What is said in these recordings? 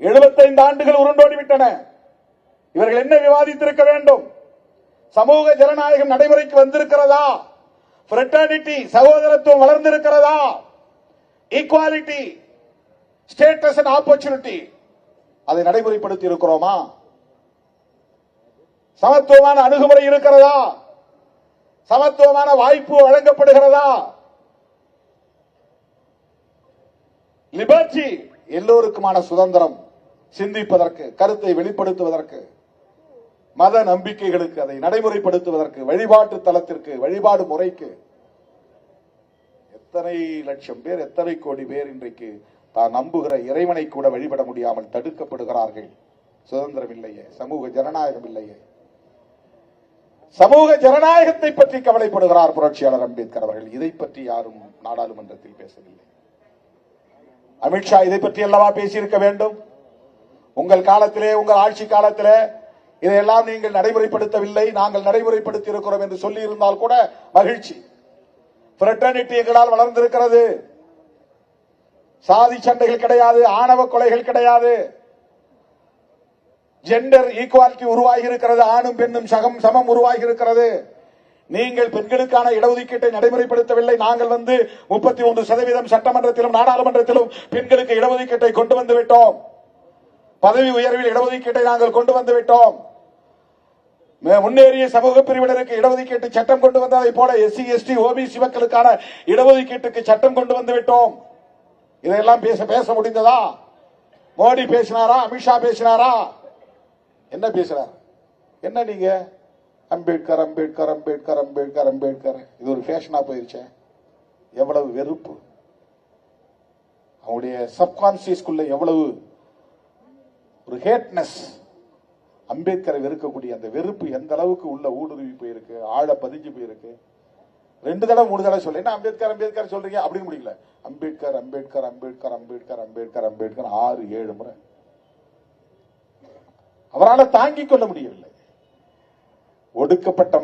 75 ஆண்டுகள் உருண்டோடிவிட்டன. இவர்கள் என்ன விவாதித்திருக்க வேண்டும்? சமூக ஜனநாயகம் நடைமுறைக்கு வந்திருக்கிறதா? ஃப்ரெட்டர்னிட்டி, சகோதரத்துவம் வளர்ந்திருக்கிறதா? ஈக்குவாலிட்டி, ஸ்டேட்டஸ் அண்ட் ஆப்பர்ச்சுனிட்டி, அதை நடைமுறைப்படுத்தி இருக்கிறோமா? சமத்துவமான அணுகுமுறை இருக்கிறதா? சமத்துவமான வாய்ப்பு வழங்கப்படுகிறதா? லிபர்ட்டி, எல்லோருக்குமான சுதந்திரம், சிந்திப்பதற்கு, கருத்தை வெளிப்படுத்துவதற்கு, மத நம்பிக்கைகளுக்கு, அதை நடைமுறைப்படுத்துவதற்கு, வழிபாட்டு தலத்திற்கு, வழிபாடு முறைக்கு எத்தனை லட்சம் பேர், எத்தனை கோடி பேர் இன்றைக்கு தான் நம்புகிற இறைவனை கூட வழிபட முடியாமல் தடுக்கப்படுகிறார்கள். சுதந்திரம் இல்லையே, சமூக ஜனநாயகம் இல்லையே. சமூக ஜனநாயகத்தை பற்றி கவலைப்படுகிறார் புரட்சியாளர் அம்பேத்கர் அவர்கள். இதை பற்றி யாரும் நாடாளுமன்றத்தில் பேசவில்லை. அமித்ஷா இதை பற்றி அல்லவா பேசியிருக்க வேண்டும்? உங்கள் காலத்திலே, உங்கள் ஆட்சி காலத்திலே இதையெல்லாம் நீங்கள் நடைமுறைப்படுத்தவில்லை, நாங்கள் நடைமுறைப்படுத்தி இருக்கிறோம் என்று சொல்லி இருந்தால் கூட மகிழ்ச்சி. ஃப்ரெட்டர்னிட்டி எங்களால் வளர்ந்திருக்கிறது. சாதி சண்டைகள் கிடையாது, ஆணவ கொலைகள் கிடையாது, ஜெண்டர் ஈக்குவாலிட்டி உருவாகி இருக்கிறது, ஆணும் பெண்ணும் சமம் உருவாகி இருக்கிறது. நீங்கள் பெண்களுக்கான இடஒதுக்கீட்டை நடைமுறைப்படுத்தவில்லை. நாங்கள் 33% சட்டமன்றத்திலும் நாடாளுமன்றத்திலும் பெண்களுக்கு இடஒதுக்கீட்டை கொண்டு வந்து விட்டோம். பதவி உயர்வில் இடஒதுக்கீட்டை நாங்கள் கொண்டு வந்து விட்டோம். முன்னேறிய சமூக பிரிவினருக்கு இடஒதுக்கீட்டு சட்டம் கொண்டு வந்ததை போல எஸ்சி எஸ்டி ஓபிசி மக்களுக்கான இடஒதுக்கீட்டுக்கு சட்டம் கொண்டு வந்து விட்டோம். இதையெல்லாம் பேச முடிந்ததா? மோடி பேசினாரா? அமித்ஷா பேசினாரா? என்ன பேசுறார்? என்ன நீங்க அம்பேத்கர் அம்பேத்கர் அம்பேத்கர் அம்பேத்கர் அம்பேத்கர், இது ஒரு ஃபேஷனா போயிருச்சு. எவ்வளவு வெறுப்பு! அவருடைய சப்கான்சியஸ்குள்ள எவ்வளவு ஒரு ஹேட்னஸ்! அம்பேத்கரை வெறுக்கக்கூடிய அந்த வெறுப்பு எந்த அளவுக்கு உள்ள ஊடுருவி போயிருக்கு, ஆழ பதிஞ்சு போயிருக்கு. 2 தடவை 3 தடவை சொல்ல, என்ன அம்பேத்கர் அம்பேத்கர் சொல்றீங்க அப்படின்னு முடியல. அம்பேத்கர் அம்பேத்கர் அம்பேத்கர் அம்பேத்கர் அம்பேத்கர் அம்பேத்கர் 6-7 முறை அவரால் தாங்கிக் கொள்ள முடியவில்லை. ஒடுக்கப்பட்ட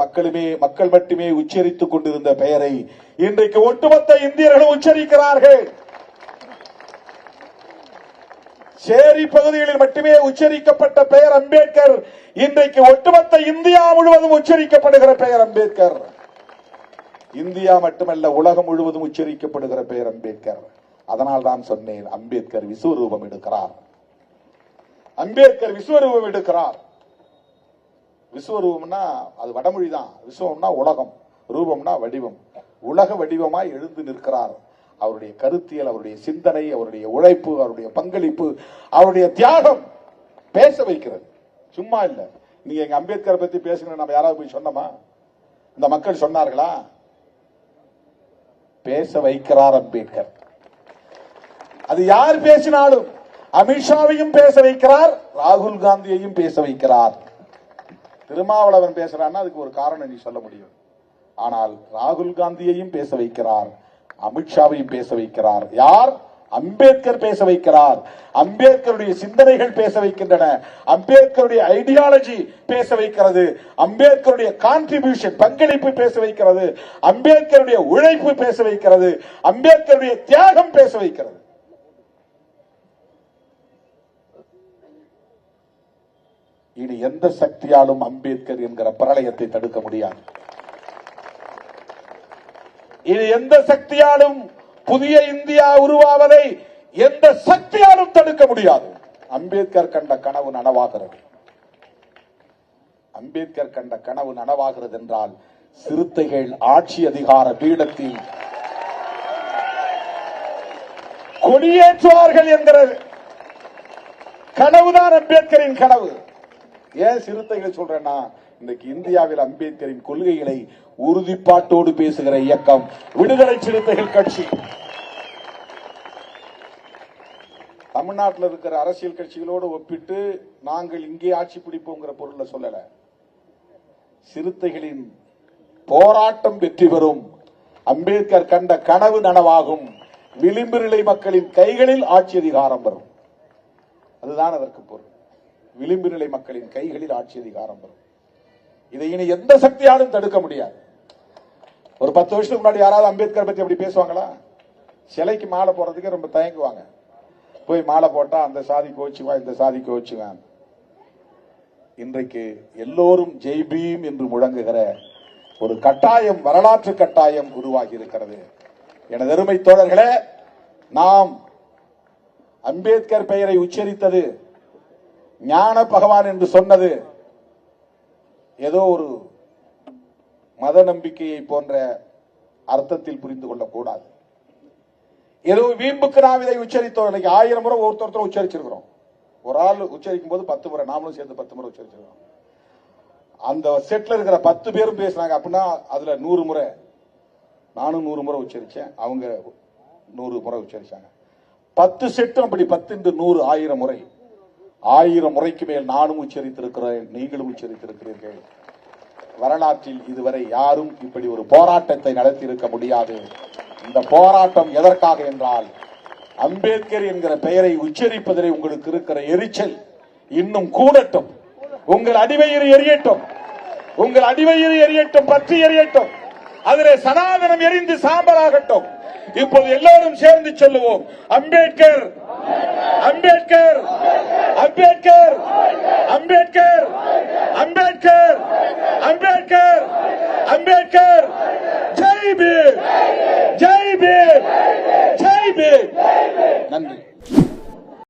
மக்கள் மட்டுமே உச்சரித்துக் கொண்டிருந்த பெயரை இன்றைக்கு ஒட்டுமொத்த இந்தியர்களும் உச்சரிக்கிறார்கள். சேரி பகுதிகளில் மட்டுமே உச்சரிக்கப்பட்ட பெயர் அம்பேத்கர் இன்றைக்கு ஒட்டுமொத்த இந்தியா முழுவதும் உச்சரிக்கப்படுகிற பெயர் அம்பேத்கர். இந்தியா மட்டுமல்ல, உலகம் முழுவதும் உச்சரிக்கப்படுகிற பெயர் அம்பேத்கர். அதனால் தான் சொன்னேன், அம்பேத்கர் விஸ்வரூபம் எடுக்கிறார். அம்பேத்கர் விஸ்வரூபம் எடுக்கிறார். விஸ்வரூபம்னா அது வடமொழி தான். விஸ்வம்னா உலகம், ரூபம்னா வடிவம். உலக வடிவமாய் எழுந்து நிற்கிறார். அவருடைய கருத்தியல், அவருடைய சிந்தனை, அவருடைய உழைப்பு, அவருடைய பங்களிப்பு, அவருடைய தியாகம் பேச வைக்கிறது. சும்மா இல்ல. நீங்க எங்க அம்பேத்கர் பத்தி பேசுங்க, நம்ம யாராவது போய் சொன்னோமா? இந்த மக்கள் சொன்னார்களா? பேச வைக்கிறார் அம்பேத்கர். அது யார் பேசினாலும் அமித்ஷாவையும் பேச வைக்கிறார், ராகுல் காந்தியையும் பேச வைக்கிறார். திருமாவளவன் பேசுறான்னா அதுக்கு ஒரு காரணம் நீ சொல்ல முடியும். ஆனால் ராகுல் காந்தியையும் பேச வைக்கிறார், அமித்ஷாவையும் பேச வைக்கிறார். யார்? அம்பேத்கர் பேச வைக்கிறார். அம்பேத்கருடைய சிந்தனைகள் பேச வைக்கின்றன. அம்பேத்கருடைய ஐடியாலஜி பேச வைக்கிறது. அம்பேத்கருடைய கான்ட்ரிபியூஷன், பங்களிப்பு பேச வைக்கிறது. அம்பேத்கருடைய உழைப்பு பேச வைக்கிறது. அம்பேத்கருடைய தியாகம் பேச வைக்கிறது. இனி எந்த சக்தியாலும் அம்பேத்கர் என்கிற பிரளயத்தை தடுக்க முடியாது. இனி எந்த சக்தியாலும் புதிய இந்தியா உருவாவதை எந்த சக்தியாலும் தடுக்க முடியாது. அம்பேத்கர் கண்ட கனவு நனவாகிறது. அம்பேத்கர் கண்ட கனவு நனவாகிறது என்றால் சிறுத்தைகள் ஆட்சி அதிகார பீடத்தில் கொடியேற்றுவார்கள் என்கிற கனவுதான் அம்பேத்கரின் கனவு. ஏன் சிறுத்தைகள் சொல்றேன்னா, இன்னைக்கு இந்தியாவில் அம்பேத்கரின் கொள்கைகளை உறுதிப்பாட்டோடு பேசுகிற இயக்கம் விடுதலை சிறுத்தைகள் கட்சி. தமிழ்நாட்டில் இருக்கிற அரசியல் கட்சிகளோடு ஒப்பிட்டு நாங்கள் இங்கே ஆட்சி பிடிப்போங்கிற பொருள்ல சொல்லல. சிறுத்தைகளின் போராட்டம் வெற்றி பெறும், அம்பேத்கர் கண்ட கனவு நனவாகும், விளிம்பு நிலை மக்களின் கைகளில் ஆட்சி அதிகாரம் வரும். அதுதான் அதற்கு பொருள். விளிம்பு நிலை மக்களின் கைகளில் ஆட்சி அதிகாரம் வரும். இதை இனி எந்த சக்தியாலும் தடுக்க முடியாது. ஒரு 10 வருஷத்துக்கு முன்னாடி யாராவது அம்பேத்கர் பத்தி அப்படி பேசுவாங்களா? சிலைக்கு மாலை போறதுக்கு ரொம்ப தயங்குவாங்க. போய் மாலை போட்டா அந்த சாதி கோச்சுவான், இந்த சாதி கோச்சுவான். இன்றைக்கு எல்லோரும் ஜெய் பீம் என்று முழங்குகிற ஒரு கட்டாயம், வரலாற்று கட்டாயம் உருவாகி இருக்கிறது. எனது அருமை தோழர்களே, நாம் அம்பேத்கர் பெயரை உச்சரித்தது, ஞான பகவான் என்று சொன்னது ஏதோ ஒரு மத நம்பிக்கையை போன்ற அர்த்தத்தில் புரிந்து கொள்ளக்கூடாது. ஏதோ வீம்புக்கு நாம் இதை உச்சரித்தோம். இன்னைக்கு 1000 முறை ஒருத்தர் உச்சரிச்சிருக்கிறோம். ஒரு ஆள் உச்சரிக்கும் போது 10 முறை, நாமளும் சேர்ந்து 10 முறை உச்சரிச்சிருக்கோம். அந்த செட்ல இருக்கிற 10 பேரும் பேசினாங்க அப்படின்னா அதுல 100 முறை நானும் 100 முறை உச்சரிச்சேன், அவங்க 100 முறை உச்சரிச்சாங்க. 10 செட்டும் அப்படி 10 into 100 1000 முறை. 1000 முறைக்கு மேல் நானும் உச்சரித்திருக்கிறேன், நீங்களும் உச்சரித்திருக்கிறீர்கள். வரலாற்றில் இதுவரை யாரும் இப்படி ஒரு போராட்டத்தை நடத்தி இருக்க முடியாது. இந்த போராட்டம் எதற்காக என்றால், அம்பேத்கர் என்கிற பெயரை உச்சரிப்பதில் உங்களுக்கு இருக்கிற எரிச்சல் இன்னும் கூடட்டும். உங்கள் அடிவயிறு எரியட்டும், உங்கள் அடிவயிறு எரியட்டும், பற்றி எரியட்டும். அதிலே சனாதனம் எரிந்து சாம்பலாகட்டும். இப்போது எல்லோரும் சேர்ந்து சொல்லுவோம், அம்பேத்கர், அம்பேத்கர், அம்பேத்கர், அம்பேத்கர், அம்பேத்கர், அம்பேத்கர், அம்பேத்கர். ஜெய் பீம், ஜெய் பீம், ஜெய் பீம்.